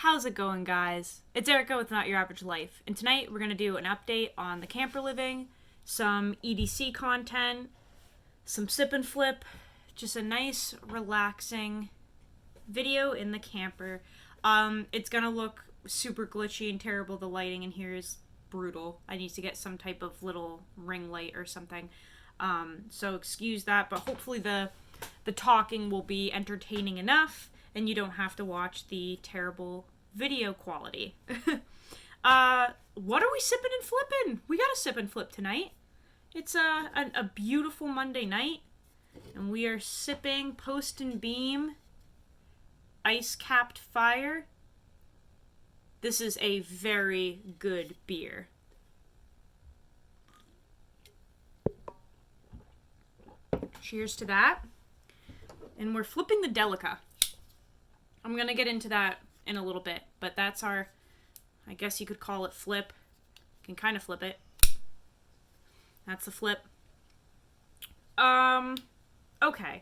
How's it going, guys? It's Erica with Not Your Average Life, and tonight we're going to do an update on the camper living, some EDC content, some sip and flip, just a nice, relaxing video in the camper. It's going to look super glitchy and terrible. The lighting in here is brutal. I need to get some type of little ring light or something. So excuse that, but hopefully the talking will be entertaining enough and you don't have to watch the terrible video quality. What are we sipping and flipping? We got a sip and flip tonight. It's a beautiful Monday night, and we are sipping Post and Beam Ice Capped Fire. This is a very good beer. Cheers to that. And we're flipping the Delica. I'm going to get into that in a little bit, but that's our, I guess you could call it flip. You can kind of flip it. That's the flip. Okay.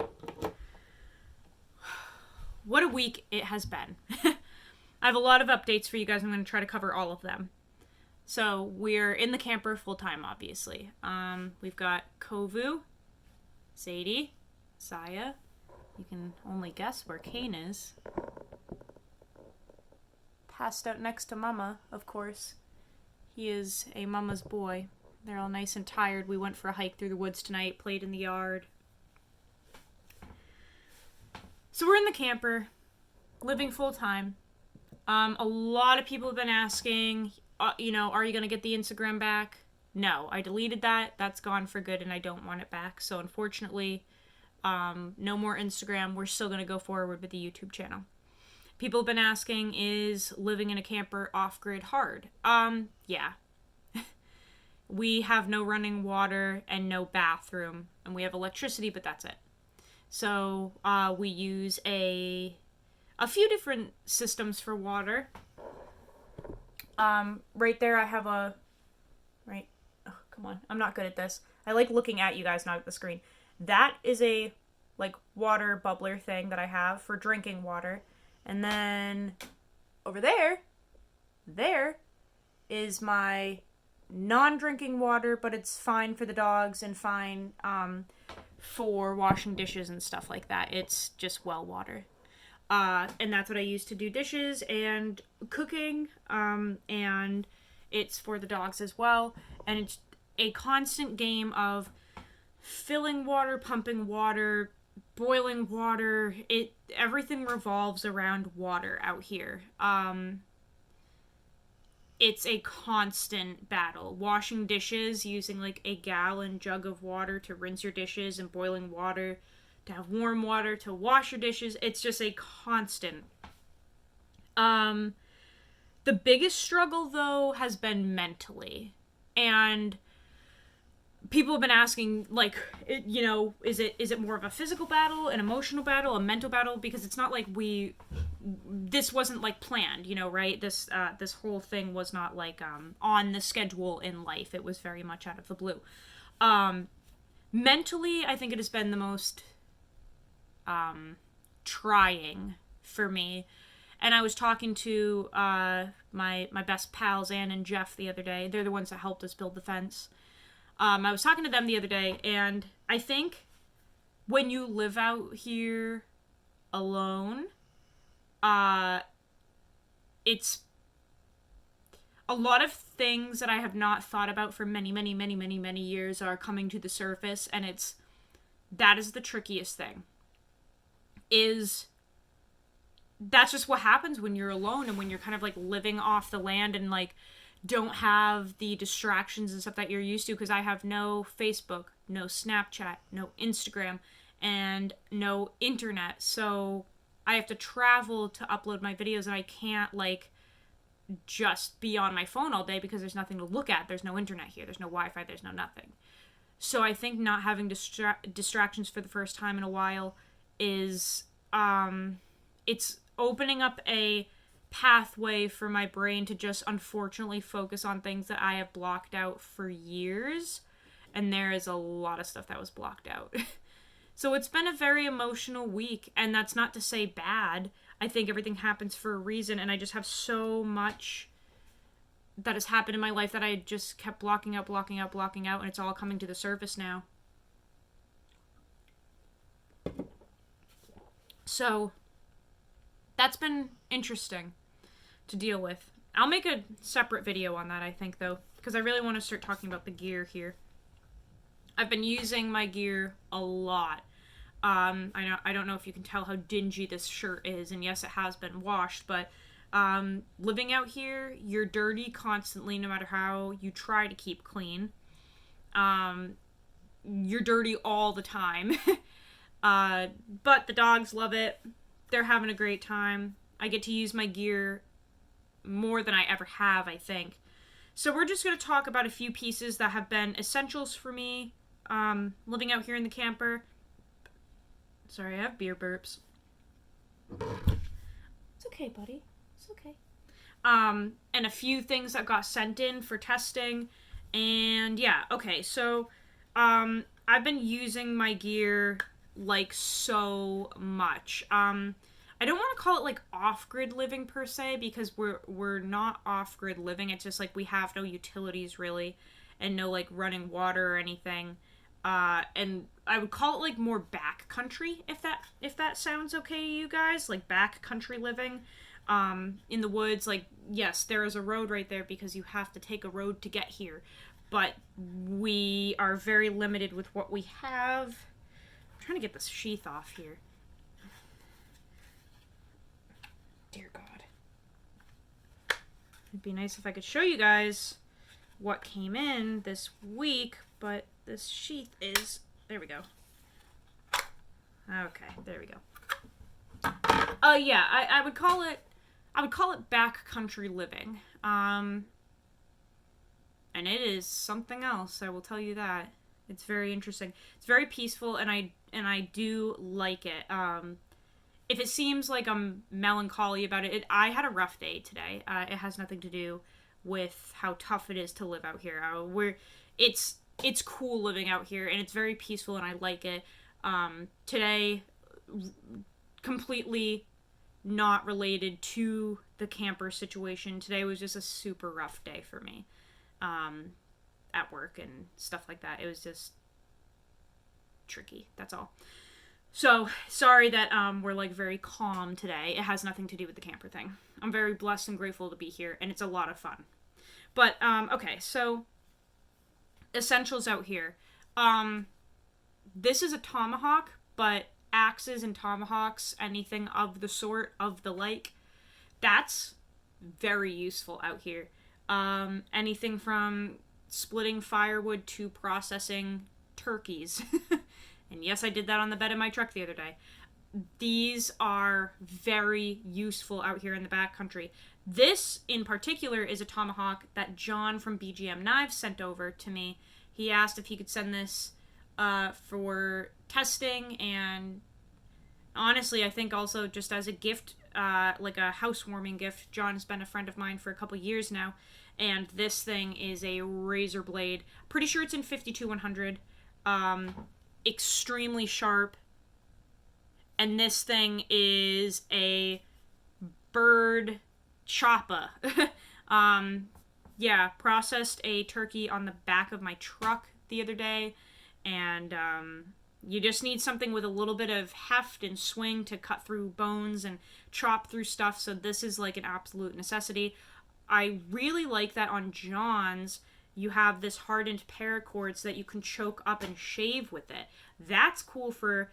What a week it has been. I have a lot of updates for you guys. I'm going to try to cover all of them. So we're in the camper full time, obviously. We've got Kovu, Sadie, Saya. You can only guess where Kane is. Passed out next to Mama, of course. He is a mama's boy. They're all nice and tired. We went for a hike through the woods tonight, played in the yard. So we're in the camper, living full time. A lot of people have been asking, are you going to get the Instagram back? No, I deleted that. That's gone for good and I don't want it back. So unfortunately, no more Instagram. We're still going to go forward with the YouTube channel. People have been asking, is living in a camper off-grid hard? Yeah. We have no running water and no bathroom, and we have electricity, but that's it. So, we use a few different systems for water. Right there I have oh, come on. I'm not good at this. I like looking at you guys, not at the screen. That is a, water bubbler thing that I have for drinking water. And then over there is my non-drinking water, but it's fine for the dogs and fine for washing dishes and stuff like that. It's just well water. And that's what I use to do dishes and cooking. And it's for the dogs as well. And it's a constant game of filling water, pumping water, boiling water. Everything revolves around water out here. It's a constant battle. Washing dishes using a gallon jug of water to rinse your dishes, and boiling water to have warm water to wash your dishes. It's just a constant. The biggest struggle though has been mentally, and people have been asking, is it more of a physical battle, an emotional battle, a mental battle? Because it's not like this wasn't planned, right? This whole thing was not on the schedule in life. It was very much out of the blue. Mentally, I think it has been the most trying for me. And I was talking to my best pals, Ann and Jeff, the other day. They're the ones that helped us build the fence. I was talking to them the other day, and I think when you live out here alone, it's a lot of things that I have not thought about for many, many, many, many, many years are coming to the surface, and that is the trickiest thing. That's just what happens when you're alone and when you're kind of living off the land and don't have the distractions and stuff that you're used to, because I have no Facebook, no Snapchat, no Instagram, and no internet. So I have to travel to upload my videos, and I can't just be on my phone all day because there's nothing to look at. There's no internet here. There's no Wi-Fi. There's no nothing. So I think not having distractions for the first time in a while is, it's opening up a pathway for my brain to just unfortunately focus on things that I have blocked out for years, and there is a lot of stuff that was blocked out. So it's been a very emotional week, and that's not to say bad. I think everything happens for a reason, and I just have so much that has happened in my life that I just kept blocking out, and it's all coming to the surface now. So that's been interesting to deal with. I'll make a separate video on that, I think, though, because I really want to start talking about the gear here. I've been using my gear a lot. I don't know if you can tell how dingy this shirt is, and yes, it has been washed, but living out here, you're dirty constantly, no matter how you try to keep clean. You're dirty all the time. But the dogs love it. They're having a great time. I get to use my gear more than I ever have, I think. So we're just going to talk about a few pieces that have been essentials for me living out here in the camper. Sorry, I have beer burps. It's okay, buddy. It's okay. And a few things that got sent in for testing. And yeah, okay, so I've been using my gear like so much. I don't want to call it like off-grid living per se, because we're not off-grid living. It's just like we have no utilities really, and no like running water or anything. And I would call it like more backcountry, if that sounds okay to you guys, like backcountry living. In the woods, like, yes, there is a road right there because you have to take a road to get here, but we are very limited with what we have. I'm trying to get this sheath off here. Dear God. It'd be nice if I could show you guys what came in this week, but this sheath is... There we go. Okay, there we go. Yeah, I would call it backcountry living. And it is something else, I will tell you that. It's very interesting. It's very peaceful, and I do like it. If it seems like I'm melancholy about it, I had a rough day today. It has nothing to do with how tough it is to live out here. It's cool living out here, and it's very peaceful, and I like it. Today, completely not related to the camper situation. Today was just a super rough day for me. At work and stuff like that. It was just tricky. That's all. So, sorry that we're like very calm today. It has nothing to do with the camper thing. I'm very blessed and grateful to be here, and it's a lot of fun. But, okay, so essentials out here. This is a tomahawk, but axes and tomahawks, anything of the sort, of the like, that's very useful out here. Anything from splitting firewood to processing turkeys. And yes, I did that on the bed of my truck the other day. These are very useful out here in the backcountry. This, in particular, is a tomahawk that John from BGM Knives sent over to me. He asked if he could send this for testing, and honestly, I think also just as a gift, like a housewarming gift. John has been a friend of mine for a couple years now, and this thing is a razor blade. Pretty sure it's in 52-100. Extremely sharp. And this thing is a bird choppa. Yeah, processed a turkey on the back of my truck the other day, and you just need something with a little bit of heft and swing to cut through bones and chop through stuff, so this is like an absolute necessity. I really like that on John's you have this hardened paracord so that you can choke up and shave with it. That's cool for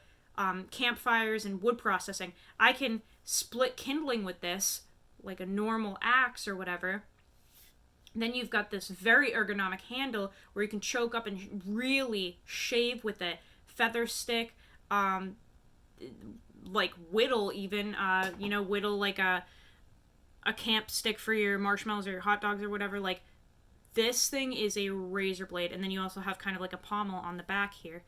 campfires and wood processing. I can split kindling with this, like a normal axe or whatever. Then you've got this very ergonomic handle where you can choke up and really shave with it. Feather stick, like whittle even, whittle like a camp stick for your marshmallows or your hot dogs or whatever. Like, this thing is a razor blade, and then you also have kind of like a pommel on the back here.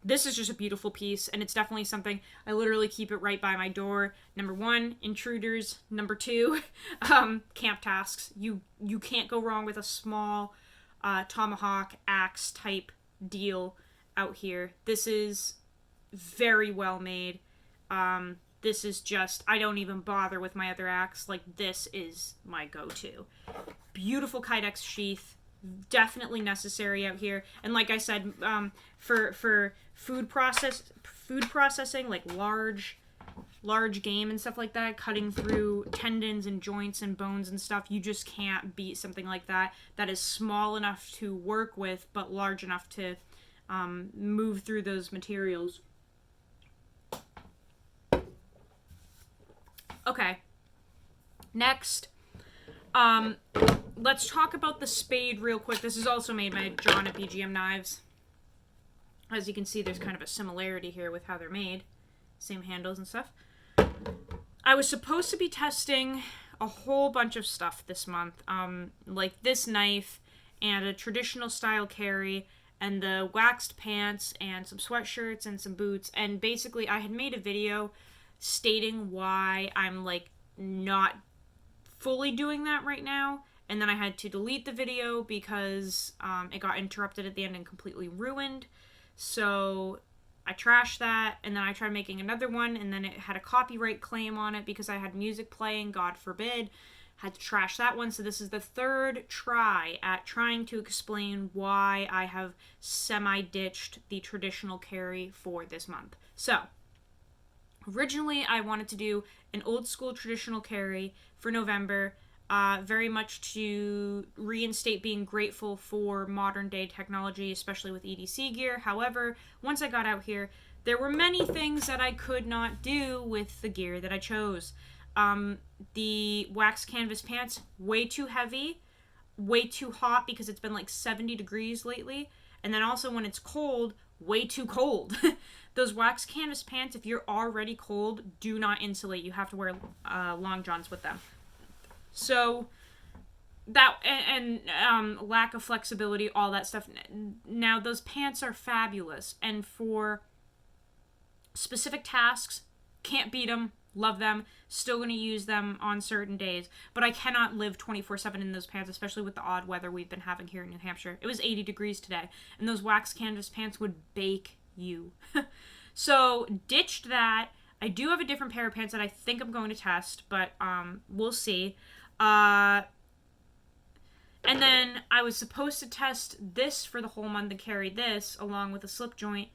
This is just a beautiful piece, and it's definitely something I literally keep it right by my door. Number one, intruders. Number two, camp tasks. You can't go wrong with a small tomahawk axe type deal out here. This is very well made. This this is just, I don't even bother with my other axe. Like, this is my go-to. Beautiful Kydex sheath. Definitely necessary out here. And like I said, for food processing, like large game and stuff like that, cutting through tendons and joints and bones and stuff, you just can't beat something like that is small enough to work with but large enough to move through those materials. Okay, next, let's talk about the spade real quick. This is also made by John at BGM Knives. As you can see, there's kind of a similarity here with how they're made. Same handles and stuff. I was supposed to be testing a whole bunch of stuff this month, like this knife and a traditional style carry and the waxed pants and some sweatshirts and some boots. And basically, I had made a video stating why I'm like not fully doing that right now, and then I had to delete the video because it got interrupted at the end and completely ruined. So I trashed that, and then I tried making another one, and then it had a copyright claim on it because I had music playing, God forbid. Had to trash that one. So this is the third try at trying to explain why I have semi-ditched the traditional carry for this month. So originally, I wanted to do an old school traditional carry for November, very much to reinstate being grateful for modern day technology, especially with EDC gear. However, once I got out here, there were many things that I could not do with the gear that I chose. The wax canvas pants, way too heavy, way too hot because it's been like 70 degrees lately. And then also when it's cold, way too cold. Those wax canvas pants, if you're already cold, do not insulate. You have to wear long johns with them. So that and lack of flexibility, all that stuff. Now those pants are fabulous, and for specific tasks, can't beat them. Love them. Still going to use them on certain days. But I cannot live 24/7 in those pants, especially with the odd weather we've been having here in New Hampshire. It was 80 degrees today, and those wax canvas pants would bake you. So, ditched that. I do have a different pair of pants that I think I'm going to test, but we'll see. And then I was supposed to test this for the whole month and carry this along with a slip joint,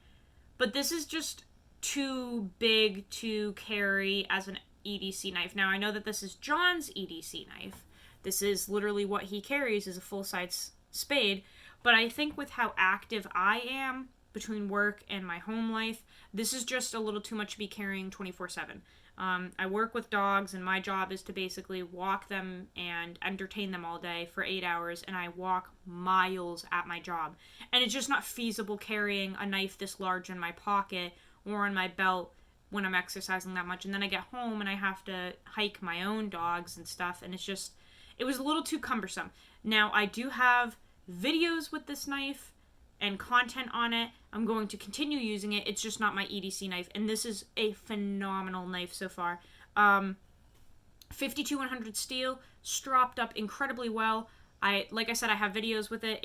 but this is just too big to carry as an EDC knife. Now, I know that this is John's EDC knife. This is literally what he carries, is a full-size spade, but I think with how active I am between work and my home life, this is just a little too much to be carrying 24/7. I work with dogs, and my job is to basically walk them and entertain them all day for 8 hours, and I walk miles at my job. And it's just not feasible carrying a knife this large in my pocket or on my belt when I'm exercising that much. And then I get home and I have to hike my own dogs and stuff, and it was a little too cumbersome. Now, I do have videos with this knife and content on it. I'm going to continue using it. It's just not my EDC knife, and this is a phenomenal knife so far. 52-100 steel, stropped up incredibly well. Like I said, I have videos with it.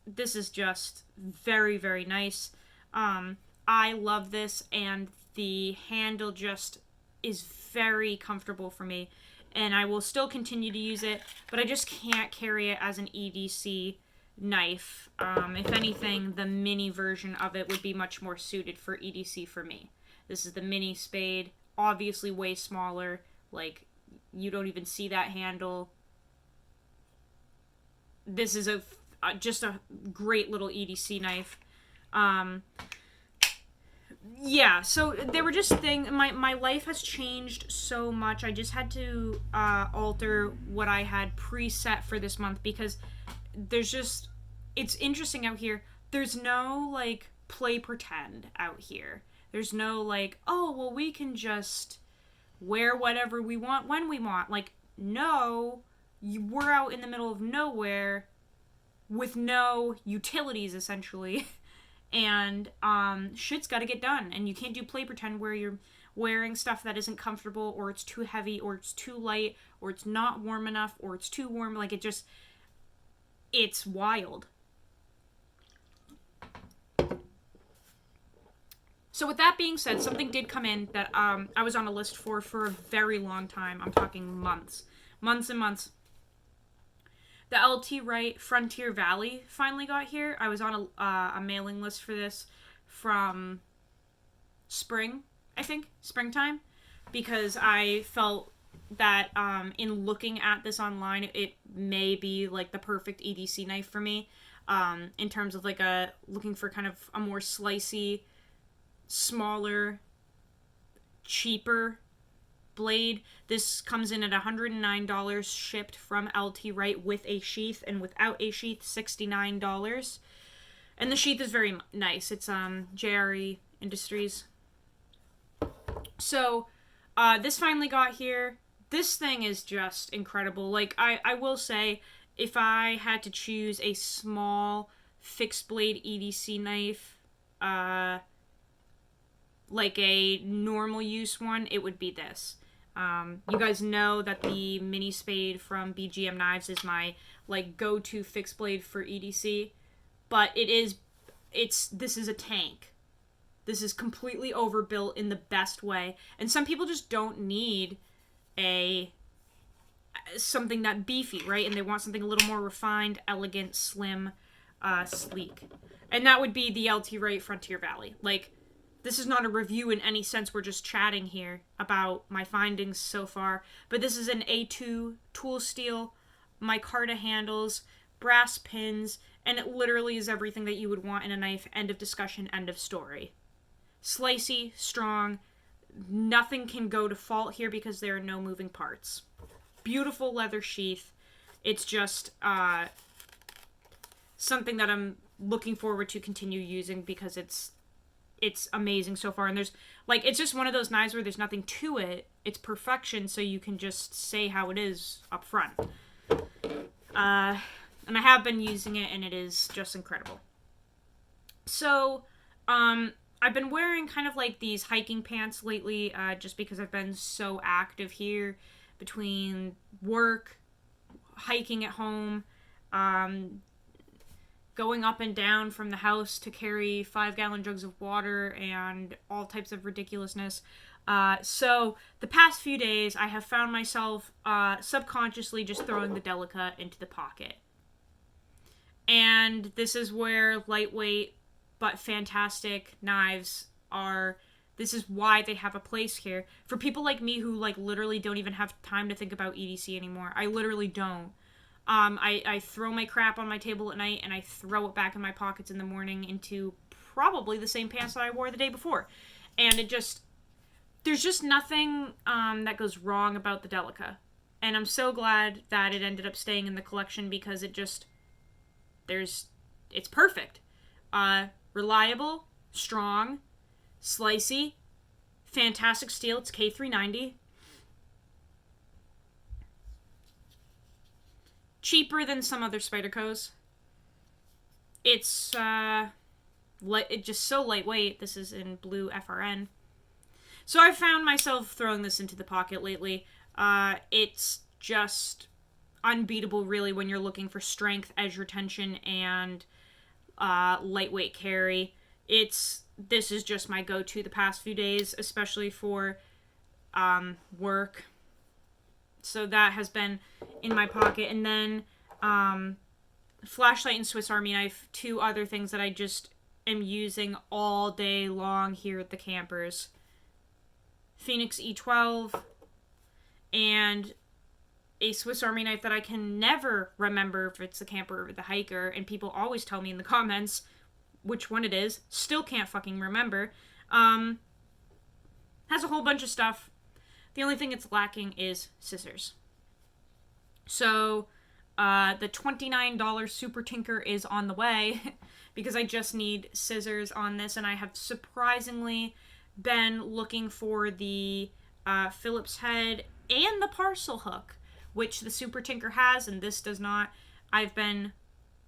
This is just very, very nice. I love this, and the handle just is very comfortable for me, and I will still continue to use it, but I just can't carry it as an EDC knife. If anything, the mini version of it would be much more suited for EDC for me. This is the mini spade, obviously way smaller. Like, you don't even see that handle. This is just a great little EDC knife. Yeah, so there were just things. My life has changed so much. I just had to alter what I had preset for this month, because it's interesting out here. There's no, like, play pretend out here. There's no, like, oh, well, we can just wear whatever we want when we want. Like, no, we're out in the middle of nowhere with no utilities, essentially. And shit's gotta get done. And you can't do play pretend where you're wearing stuff that isn't comfortable, or it's too heavy, or it's too light, or it's not warm enough, or it's too warm. Like, it's wild. So with that being said, something did come in that I was on a list for a very long time. I'm talking months. Months and months. The LT Wright Frontier Valley finally got here. I was on a mailing list for this from spring, I think, springtime, because I felt that in looking at this online, it may be like the perfect EDC knife for me, in terms of like looking for kind of a more slicey, smaller, cheaper blade. This comes in at $109 shipped from LT Wright with a sheath, and without a sheath $69. And the sheath is very nice. It's GEAR Industries. So this finally got here. This thing is just incredible. Like, I will say, if I had to choose a small fixed blade EDC knife, like a normal use one, it would be this. You guys know that the mini spade from BGM Knives is my like go-to fixed blade for EDC, but this is a tank. This is completely overbuilt in the best way, and some people just don't need something that beefy, right? And they want something a little more refined, elegant, slim, sleek. And that would be the LT Wright Frontier Valley. Like, this is not a review in any sense. We're just chatting here about my findings so far. But this is an A2 tool steel, micarta handles, brass pins, and it literally is everything that you would want in a knife. End of discussion, end of story. Slicey, strong, nothing can go to fault here because there are no moving parts. Beautiful leather sheath. It's just something that I'm looking forward to continue using because it's amazing so far. And there's like, it's just one of those knives where there's nothing to it. It's perfection, so you can just say how it is up front. And I have been using it, and it is just incredible. So I've been wearing kind of like these hiking pants lately, just because I've been so active here between work, hiking at home, going up and down from the house to carry 5-gallon jugs of water and all types of ridiculousness. So the past few days, I have found myself subconsciously just throwing the Delica into the pocket. And this is where lightweight but fantastic knives are. This is why they have a place here. For people like me who like literally don't even have time to think about EDC anymore. I literally don't. I throw my crap on my table at night and I throw it back in my pockets in the morning into probably the same pants that I wore the day before. And there's just nothing that goes wrong about the Delica. And I'm so glad that it ended up staying in the collection because it's perfect. Reliable, strong, slicey, fantastic steel. It's K390. Cheaper than some other Spydercos. It's just so lightweight. This is in blue FRN. So I've found myself throwing this into the pocket lately. It's just unbeatable, really, when you're looking for strength, edge retention, and lightweight carry. This is just my go-to the past few days, especially for work. So that has been in my pocket. And then flashlight and Swiss Army knife, two other things that I just am using all day long here at the campers. Phoenix E12 and a Swiss Army knife that I can never remember if it's the camper or the hiker, and people always tell me in the comments which one it is. Still can't fucking remember. Has a whole bunch of stuff. The only thing it's lacking is scissors. So, the $29 Super Tinker is on the way because I just need scissors on this, and I have surprisingly been looking for the Phillips head and the parcel hook, which the Super Tinker has and this does not. I've been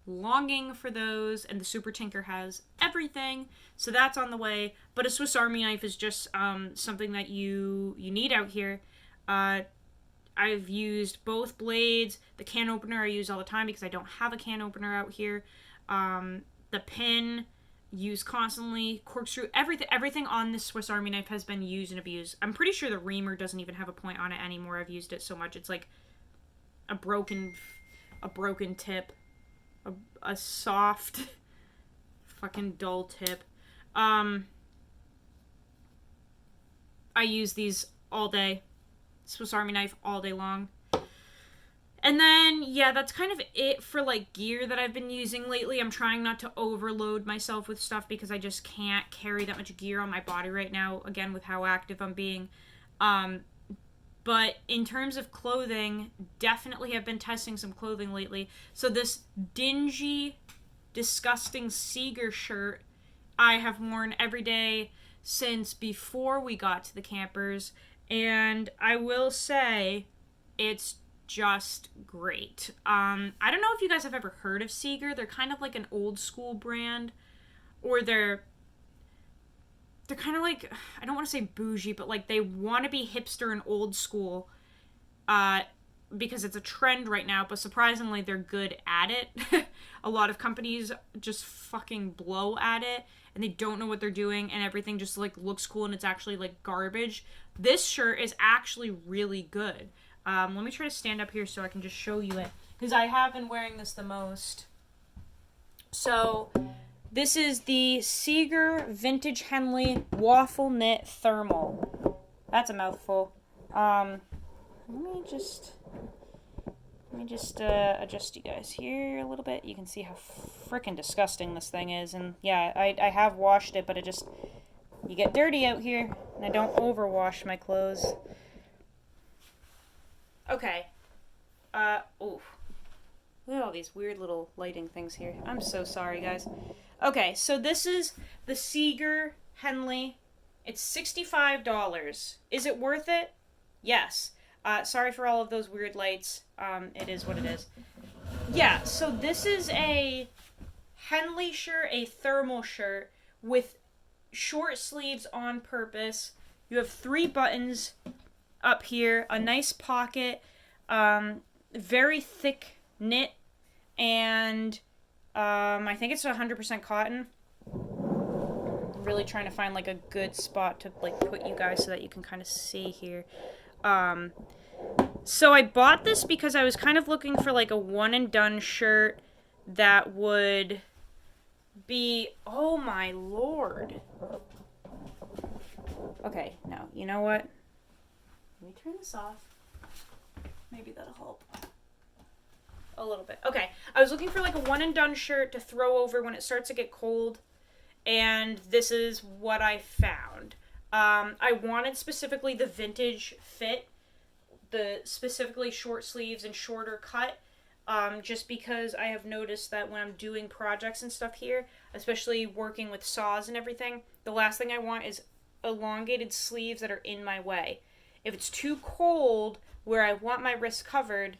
longing for those, and the Super Tinker has everything, so that's on the way. But a Swiss Army knife is just something that you need out here. I've used both blades. The can opener I use all the time because I don't have a can opener out here. The pin, use constantly. Corkscrew, everything on this Swiss Army knife has been used and abused. I'm pretty sure the reamer doesn't even have a point on it anymore. I've used it so much. It's like a broken tip. A soft, fucking dull tip. I use these all day. Swiss Army knife all day long. And then, yeah, that's kind of it for, like, gear that I've been using lately. I'm trying not to overload myself with stuff because I just can't carry that much gear on my body right now, again, with how active I'm being. But in terms of clothing, definitely have been testing some clothing lately. So this dingy, disgusting Seeger shirt I have worn every day since before we got to the campers. And I will say, it's just great. I don't know if you guys have ever heard of Seeger. They're kind of like an old school brand, or they're kind of like, I don't want to say bougie, but like they want to be hipster and old school because it's a trend right now, but surprisingly they're good at it. A lot of companies just fucking blow at it and they don't know what they're doing and everything just like looks cool and it's actually like garbage. This shirt is actually really good. Let me try to stand up here so I can just show you it, because I have been wearing this the most. So, this is the Seeger Vintage Henley Waffle Knit Thermal. That's a mouthful. Let me just adjust you guys here a little bit. You can see how freaking disgusting this thing is. And yeah, I have washed it, but you get dirty out here, and I don't overwash my clothes. Okay. Oof. Look at all these weird little lighting things here. I'm so sorry, guys. Okay, so this is the Seeger Henley. It's $65. Is it worth it? Yes. Sorry for all of those weird lights. It is what it is. Yeah, so this is a Henley shirt, a thermal shirt with short sleeves on purpose. You have 3 buttons up here, a nice pocket, very thick knit, and I think it's 100% cotton. I'm really trying to find like a good spot to like put you guys so that you can kind of see here. So I bought this because I was kind of looking for like a one and done shirt that would be, oh my lord. Okay, no, you know what? Let me turn this off. Maybe that'll help. A little bit. Okay, I was looking for like a one and done shirt to throw over when it starts to get cold, and this is what I found. I wanted specifically the vintage fit, the specifically short sleeves and shorter cut, just because I have noticed that when I'm doing projects and stuff here, especially working with saws and everything, the last thing I want is elongated sleeves that are in my way. If it's too cold where I want my wrists covered,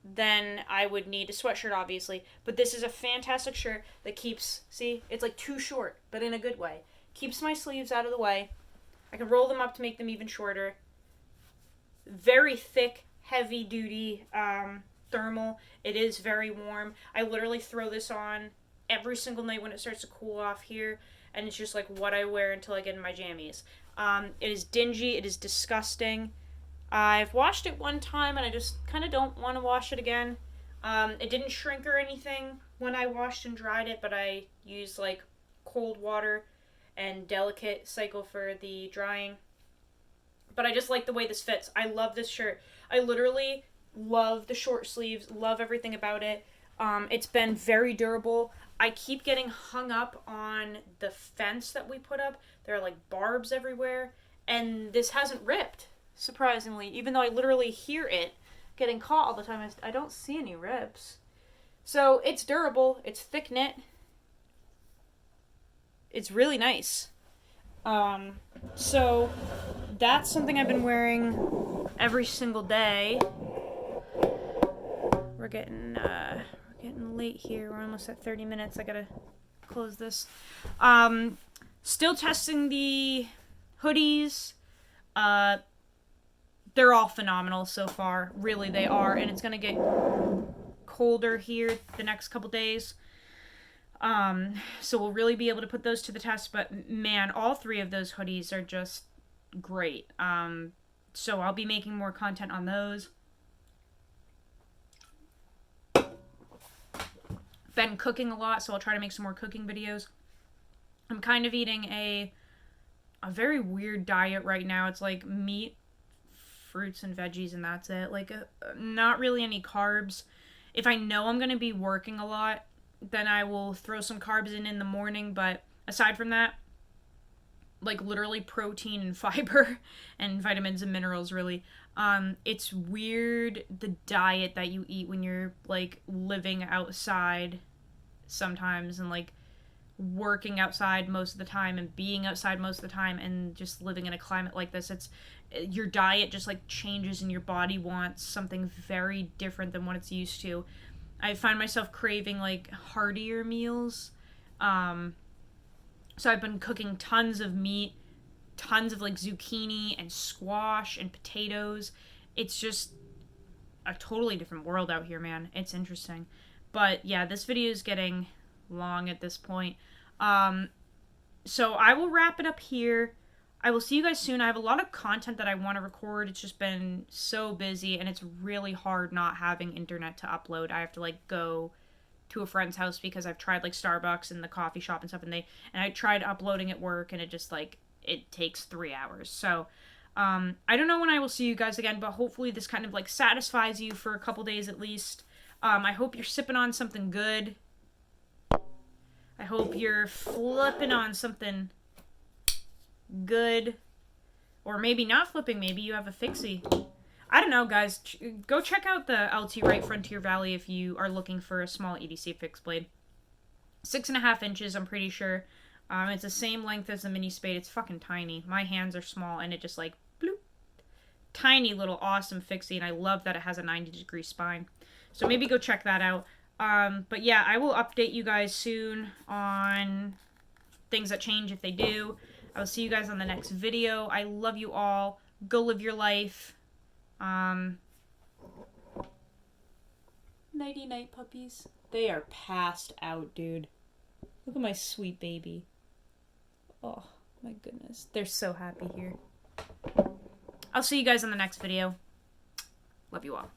then I would need a sweatshirt, obviously. But this is a fantastic shirt that keeps, see, it's like too short, but in a good way. Keeps my sleeves out of the way. I can roll them up to make them even shorter. Very thick, heavy-duty thermal. It is very warm. I literally throw this on every single night when it starts to cool off here, and it's just like what I wear until I get in my jammies. It is dingy. It is disgusting. I've washed it one time, and I just kind of don't want to wash it again. It didn't shrink or anything when I washed and dried it, but I used like cold water and delicate cycle for the drying. But I just like the way this fits. I love this shirt. I literally love the short sleeves, love everything about it. It's been very durable. I keep getting hung up on the fence that we put up. There are like barbs everywhere, and this hasn't ripped, surprisingly, even though I literally hear it getting caught all the time. I don't see any rips. So it's durable, it's thick knit, it's really nice. So that's something I've been wearing every single day. We're getting late here. We're almost at 30 minutes. I gotta close this. Still testing the hoodies. They're all phenomenal so far. Really, they are. And it's gonna get colder here the next couple days. So we'll really be able to put those to the test. But man, all three of those hoodies are just great. So I'll be making more content on those. Been cooking a lot, so I'll try to make some more cooking videos. I'm kind of eating a very weird diet right now. It's like meat, fruits, and veggies, and that's it. Like, not really any carbs. If I know I'm going to be working a lot, then I will throw some carbs in the morning, but aside from that, like literally protein and fiber and vitamins and minerals, really. It's weird the diet that you eat when you're like living outside sometimes and like working outside most of the time and being outside most of the time and just living in a climate like this. It's your diet just like changes and your body wants something very different than what it's used to. I find myself craving like heartier meals. So I've been cooking tons of meat, tons of like zucchini and squash and potatoes. It's just a totally different world out here, man. It's interesting. But yeah, this video is getting long at this point. So I will wrap it up here. I will see you guys soon. I have a lot of content that I want to record. It's just been so busy, and it's really hard not having internet to upload. I have to like go to a friend's house because I've tried like Starbucks and the coffee shop and stuff, and I tried uploading at work, and it just like it takes 3 hours. So I don't know when I will see you guys again, but hopefully this kind of like satisfies you for a couple days at least. I hope you're sipping on something good. I hope you're flipping on something good. Or maybe not flipping. Maybe you have a fixie. I don't know, guys. Go check out the LT Right Frontier Valley if you are looking for a small EDC fixed blade. 6.5 inches, I'm pretty sure. It's the same length as the mini spade. It's fucking tiny. My hands are small, and it just like, bloop. Tiny little awesome fixie, and I love that it has a 90-degree spine. So maybe go check that out. But yeah, I will update you guys soon on things that change if they do. I will see you guys on the next video. I love you all. Go live your life. Nighty night, puppies. They are passed out, dude. Look at my sweet baby. Oh, my goodness. They're so happy here. I'll see you guys on the next video. Love you all.